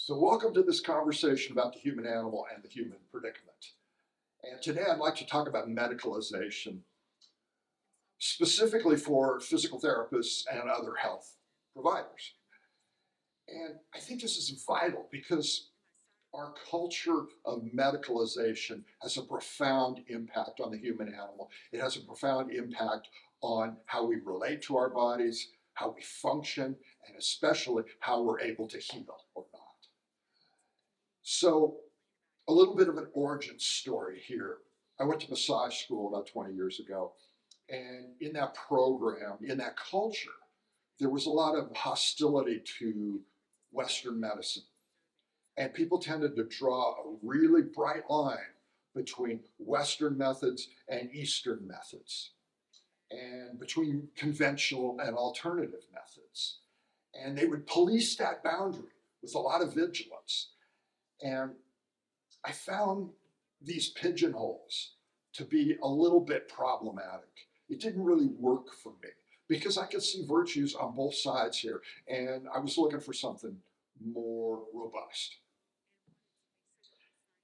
So welcome to this conversation about the human animal and the human predicament. And today I'd like to talk about medicalization, specifically for physical therapists and other health providers. And I think this is vital because our culture of medicalization has a profound impact on the human animal. It has a profound impact on how we relate to our bodies, how we function, and especially how we're able to heal or not. So, a little bit of an origin story here. I went to massage school about 20 years ago, and in that program, in that culture, there was a lot of hostility to Western medicine. And people tended to draw a really bright line between Western methods and Eastern methods, and between conventional and alternative methods. And they would police that boundary with a lot of vigilance. And I found these pigeonholes to be a little bit problematic. It didn't really work for me because I could see virtues on both sides here, and I was looking for something more robust.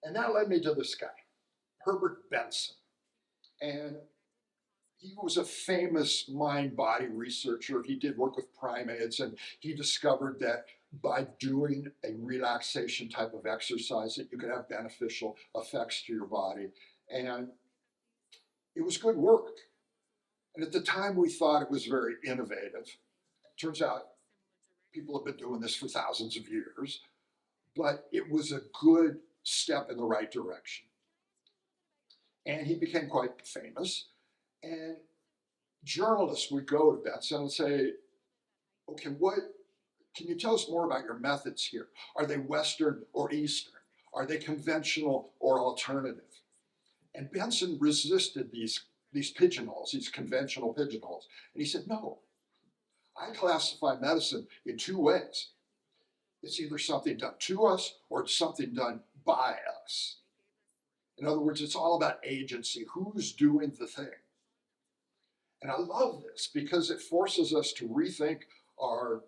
And that led me to this guy, Herbert Benson. And he was a famous mind-body researcher. He did work with primates, and he discovered that by doing a relaxation type of exercise that you could have beneficial effects to your body. And it was good work. And at the time we thought it was very innovative. Turns out people have been doing this for thousands of years, but it was a good step in the right direction. And he became quite famous. And journalists would go to Benson and say, okay, can you tell us more about your methods here? Are they Western or Eastern? Are they conventional or alternative? And Benson resisted these pigeonholes, these conventional pigeonholes. And he said, no, I classify medicine in two ways. It's either something done to us or it's something done by us. In other words, it's all about agency. Who's doing the thing? And I love this because it forces us to rethink our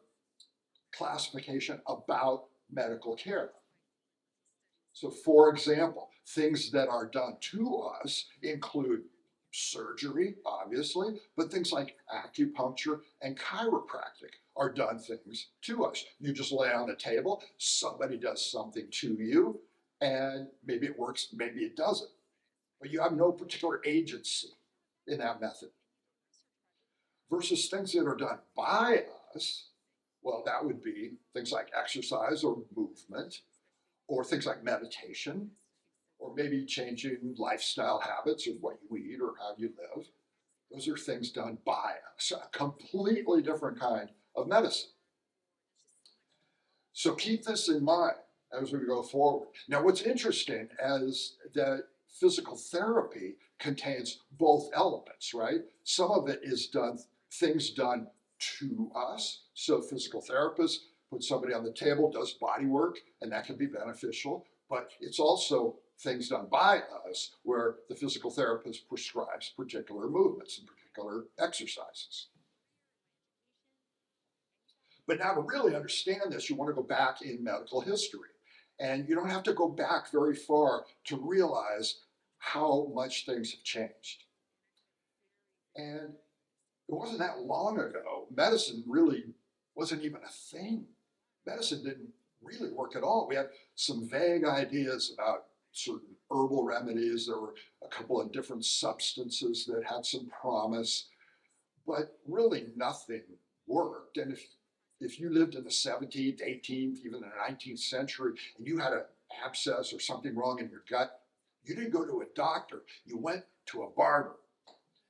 classification about medical care. So, for example, things that are done to us include surgery, obviously, but things like acupuncture and chiropractic are done things to us. You just lay on the table, somebody does something to you, and maybe it works, maybe it doesn't. But you have no particular agency in that method. Versus things that are done by us, well, that would be things like exercise or movement, or things like meditation, or maybe changing lifestyle habits of what you eat or how you live. Those are things done by us, a completely different kind of medicine. So keep this in mind as we go forward. Now, what's interesting is that physical therapy contains both elements, right? Some of it is things done to us. So physical therapists put somebody on the table, does body work, and that can be beneficial. But it's also things done by us where the physical therapist prescribes particular movements and particular exercises. But now to really understand this, you want to go back in medical history. And you don't have to go back very far to realize how much things have changed. And it wasn't that long ago, medicine really wasn't even a thing. Medicine didn't really work at all. We had some vague ideas about certain herbal remedies. There were a couple of different substances that had some promise, but really nothing worked. And if you lived in the 17th, 18th, even the 19th century, and you had an abscess or something wrong in your gut, you didn't go to a doctor. You went to a barber,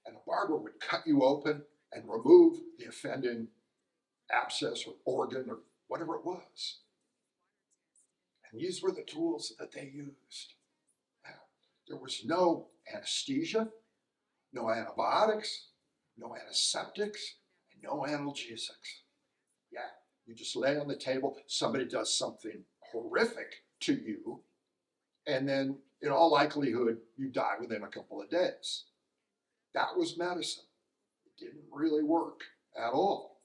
and a barber would cut you open and remove the offending abscess or organ or whatever it was. And these were the tools that they used. Now, there was no anesthesia, no antibiotics, no antiseptics, and no analgesics. Yeah, you just lay on the table, somebody does something horrific to you, and then in all likelihood, you die within a couple of days. That was medicine. It didn't really work at all.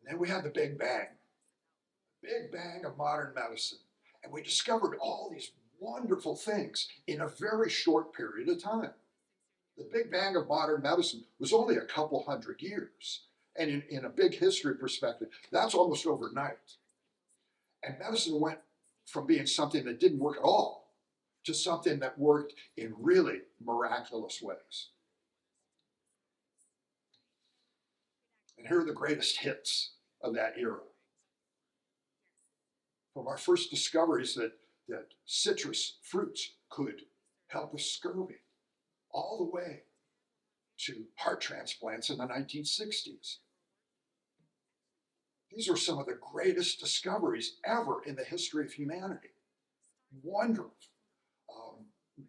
And And we had the Big Bang of modern medicine. And we discovered all these wonderful things in a very short period of time. The Big Bang of modern medicine was only a couple hundred years. And in a big history perspective, that's almost overnight. And medicine went from being something that didn't work at all to something that worked in really miraculous ways. And here are the greatest hits of that era. From our first discoveries that citrus fruits could help with scurvy, all the way to heart transplants in the 1960s. These are some of the greatest discoveries ever in the history of humanity. Wonderful,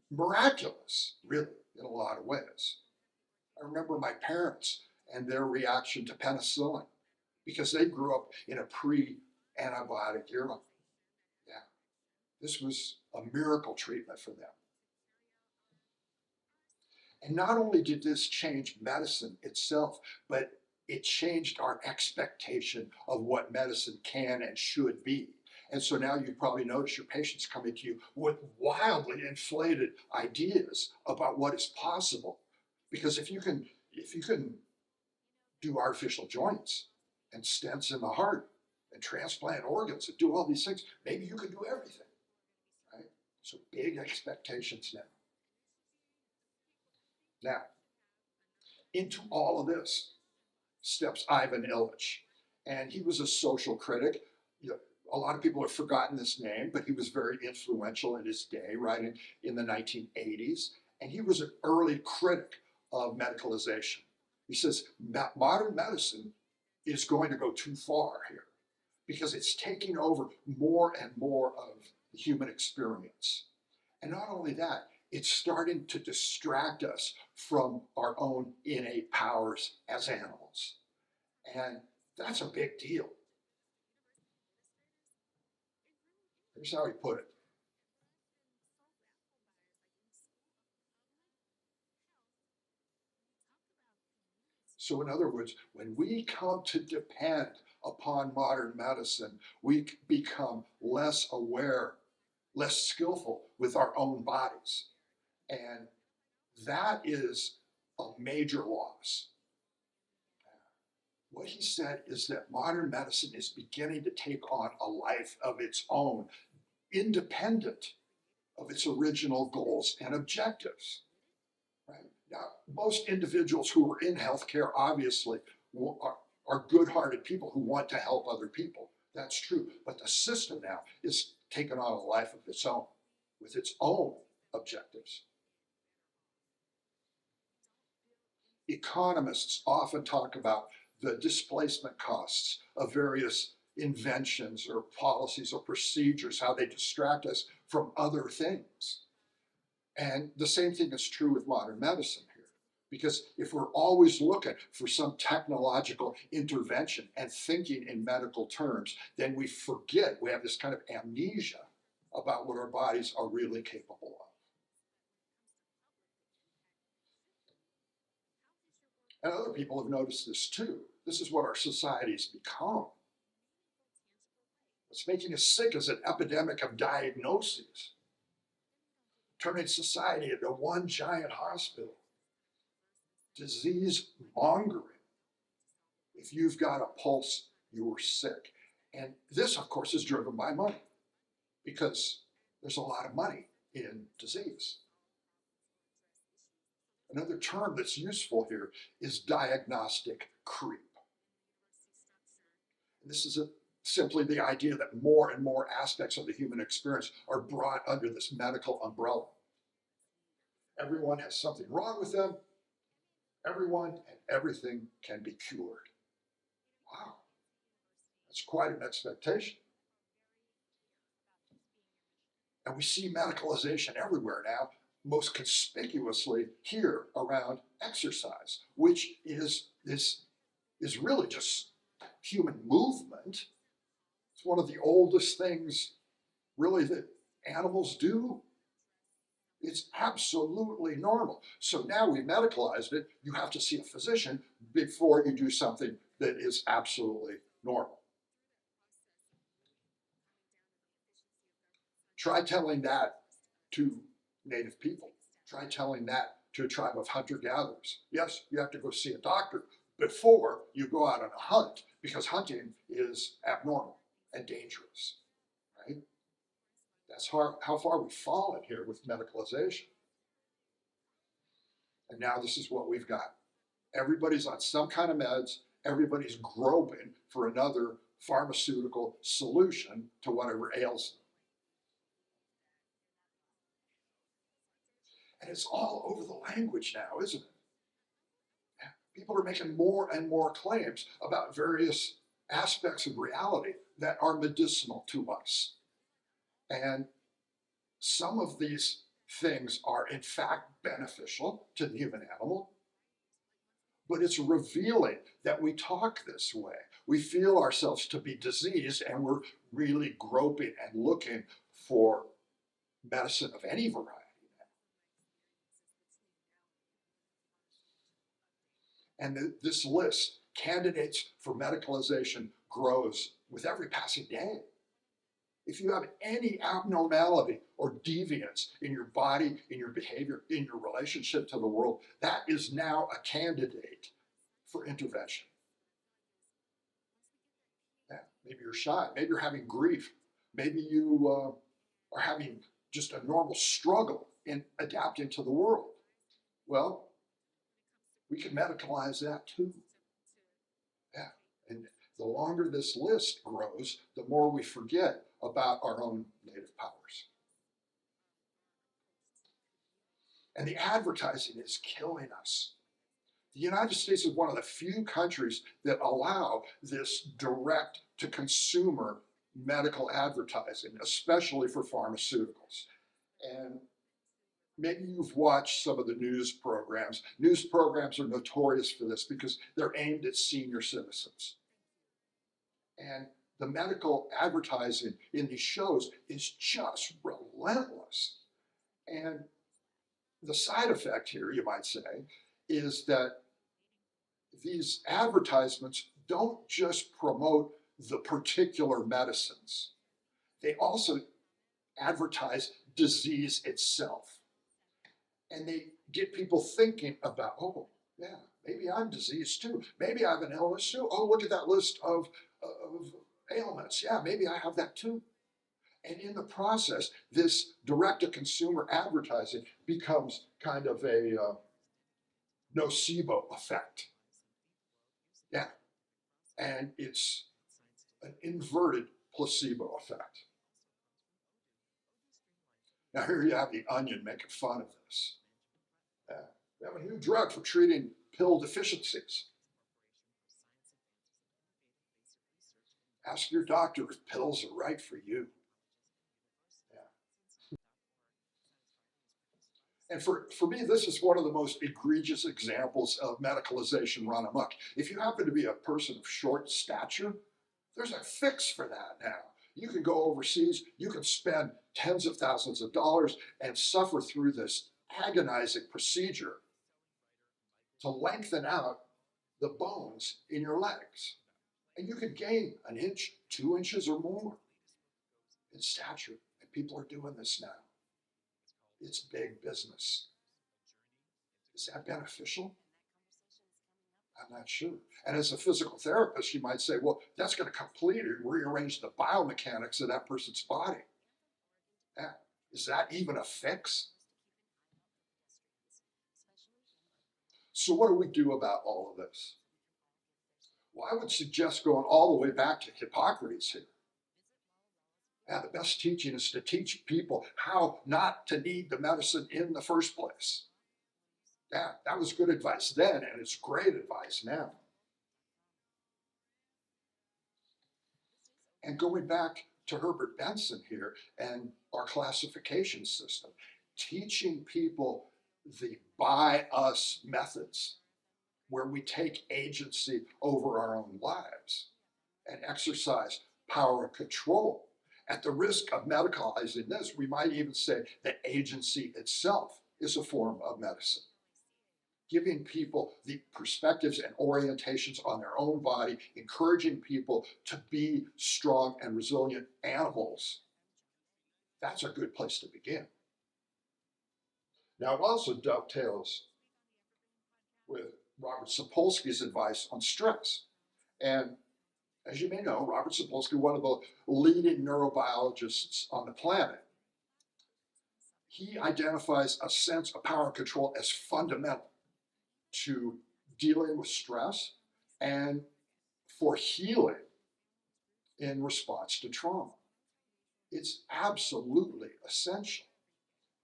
miraculous, really, in a lot of ways. I remember my parents and their reaction to penicillin because they grew up in a pre-antibiotic era. Yeah, this was a miracle treatment for them. And not only did this change medicine itself, but it changed our expectation of what medicine can and should be. And so now you probably notice your patients coming to you with wildly inflated ideas about what is possible. Because if you can do artificial joints and stents in the heart and transplant organs and do all these things, maybe you can do everything, right? So big expectations now. Now, into all of this steps Ivan Illich. And he was a social critic. A lot of people have forgotten this name, but he was very influential in his day, right, in the 1980s. And he was an early critic of medicalization. He says, modern medicine is going to go too far here because it's taking over more and more of the human experience. And not only that, it's starting to distract us from our own innate powers as animals. And that's a big deal. Here's how he put it. So in other words, when we come to depend upon modern medicine, we become less aware, less skillful with our own bodies. And that is a major loss. What he said is that modern medicine is beginning to take on a life of its own, independent of its original goals and objectives. Right? Now, most individuals who are in healthcare obviously are good-hearted people who want to help other people. That's true. But the system now is taking on a life of its own, with its own objectives. Economists often talk about the displacement costs of various inventions or policies or procedures, how they distract us from other things. And the same thing is true with modern medicine here. Because if we're always looking for some technological intervention and thinking in medical terms, then we forget, we have this kind of amnesia about what our bodies are really capable of. And other people have noticed this too. This is what our society's become. What's making us sick is an epidemic of diagnoses, turning society into one giant hospital. Disease mongering. If you've got a pulse, you're sick. And this, of course, is driven by money because there's a lot of money in disease. Another term that's useful here is diagnostic creep. And this is simply the idea that more and more aspects of the human experience are brought under this medical umbrella. Everyone has something wrong with them. Everyone and everything can be cured. Wow, that's quite an expectation. And we see medicalization everywhere now, most conspicuously here around exercise, which is really just human movement. It's one of the oldest things really that animals do. It's absolutely normal. So now we've medicalized it. You have to see a physician before you do something that is absolutely normal. Try telling that to Native people. Try telling that to a tribe of hunter-gatherers. Yes, you have to go see a doctor before you go out on a hunt, because hunting is abnormal and dangerous, right? That's how far we've fallen here with medicalization. And now this is what we've got. Everybody's on some kind of meds. Everybody's groping for another pharmaceutical solution to whatever ails them. And it's all over the language now, isn't it? People are making more and more claims about various aspects of reality that are medicinal to us. And some of these things are in fact beneficial to the human animal, but it's revealing that we talk this way. We feel ourselves to be diseased, and we're really groping and looking for medicine of any variety. And this list, candidates for medicalization, grows with every passing day. If you have any abnormality or deviance in your body, in your behavior, in your relationship to the world, that is now a candidate for intervention. Yeah, maybe you're shy, maybe you're having grief, maybe you are having just a normal struggle in adapting to the world. Well, we can medicalize that too. Yeah, and the longer this list grows, the more we forget about our own native powers. And the advertising is killing us. The United States is one of the few countries that allow this direct-to-consumer medical advertising, especially for pharmaceuticals. And maybe you've watched some of the news programs. News programs are notorious for this because they're aimed at senior citizens. And the medical advertising in these shows is just relentless. And the side effect here, you might say, is that these advertisements don't just promote the particular medicines. They also advertise disease itself. And they get people thinking about, oh, yeah, maybe I'm diseased too. Maybe I have an illness too. Oh, look at that list of ailments. Yeah, maybe I have that too. And in the process, this direct-to-consumer advertising becomes kind of a nocebo effect. Yeah, and it's an inverted placebo effect. Now here you have the Onion making fun of this. We have a new drug for treating pill deficiencies. Ask your doctor if pills are right for you. Yeah. And for me, this is one of the most egregious examples of medicalization run amok. If you happen to be a person of short stature, there's a fix for that now. You can go overseas, you can spend tens of thousands of dollars and suffer through this agonizing procedure to lengthen out the bones in your legs. And you can gain an inch, 2 inches or more in stature. And people are doing this now. It's big business. Is that beneficial? I'm not sure. And as a physical therapist, you might say, well, that's going to completely rearrange the biomechanics of that person's body. Yeah. Is that even a fix? So what do we do about all of this? Well, I would suggest going all the way back to Hippocrates here. Yeah, the best teaching is to teach people how not to need the medicine in the first place. Yeah, that was good advice then, and it's great advice now. And going back to Herbert Benson here and our classification system, teaching people the by us methods, where we take agency over our own lives and exercise power and control. At the risk of medicalizing this, we might even say that agency itself is a form of medicine. giving people the perspectives and orientations on their own body, encouraging people to be strong and resilient animals, that's a good place to begin. Now, it also dovetails with Robert Sapolsky's advice on stress. And as you may know, Robert Sapolsky, one of the leading neurobiologists on the planet, he identifies a sense of power and control as fundamental to dealing with stress and for healing in response to trauma. It's absolutely essential.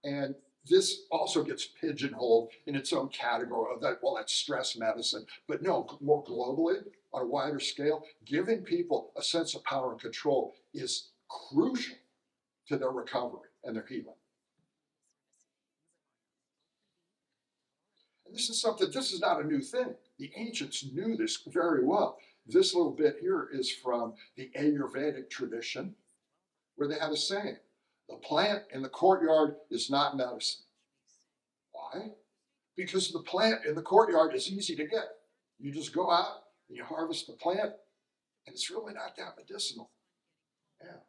And this also gets pigeonholed in its own category of that, well, that's stress medicine. But no, more globally, on a wider scale, giving people a sense of power and control is crucial to their recovery and their healing. And this is not a new thing. The ancients knew this very well. This little bit here is from the Ayurvedic tradition, where they have a saying, the plant in the courtyard is not medicine. Why? Because the plant in the courtyard is easy to get. You just go out and you harvest the plant, and it's really not that medicinal. Yeah.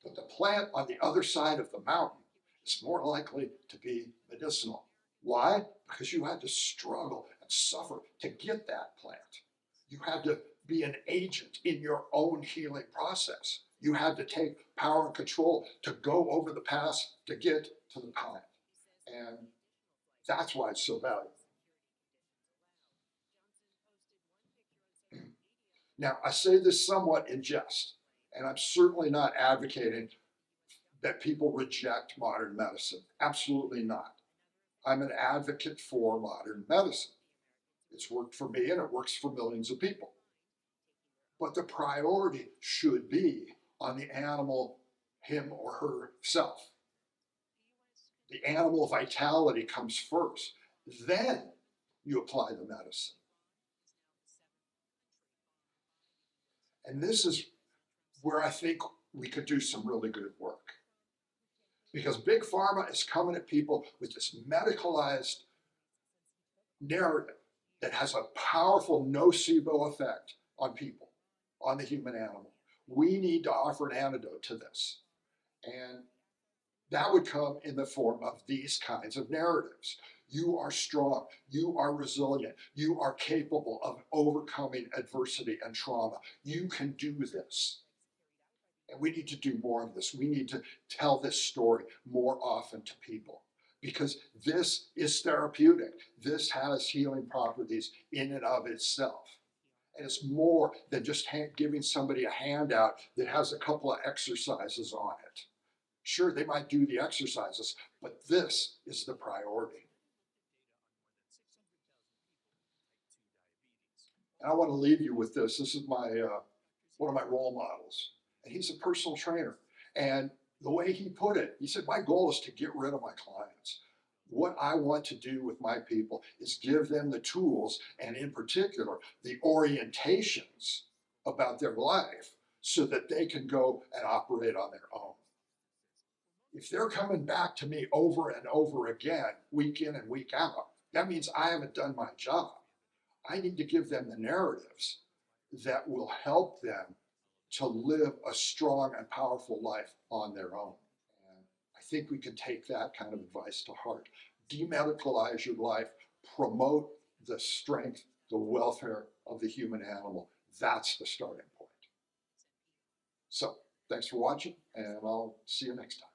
But the plant on the other side of the mountain is more likely to be medicinal. Why? Because you had to struggle and suffer to get that plant. You had to be an agent in your own healing process. You had to take power and control to go over the pass to get to the plant. And that's why it's so valuable. Now, I say this somewhat in jest, and I'm certainly not advocating that people reject modern medicine. Absolutely not. I'm an advocate for modern medicine. It's worked for me and it works for millions of people. But the priority should be on the animal, him or herself. The animal vitality comes first. Then you apply the medicine. And this is where I think we could do some really good work. Because Big Pharma is coming at people with this medicalized narrative that has a powerful nocebo effect on people, on the human animal. We need to offer an antidote to this. And that would come in the form of these kinds of narratives. You are strong, you are resilient, you are capable of overcoming adversity and trauma. You can do this. And we need to do more of this. We need to tell this story more often to people because this is therapeutic. This has healing properties in and of itself. And it's more than just giving somebody a handout that has a couple of exercises on it. Sure, they might do the exercises, but this is the priority. And I want to leave you with this. This is my one of my role models. And he's a personal trainer. And the way he put it, he said, my goal is to get rid of my clients. What I want to do with my people is give them the tools, and in particular, the orientations about their life so that they can go and operate on their own. If they're coming back to me over and over again, week in and week out, that means I haven't done my job. I need to give them the narratives that will help them to live a strong and powerful life on their own. And I think we can take that kind of advice to heart. Demedicalize your life, promote the strength, the welfare of the human animal. That's the starting point. So, thanks for watching, and I'll see you next time.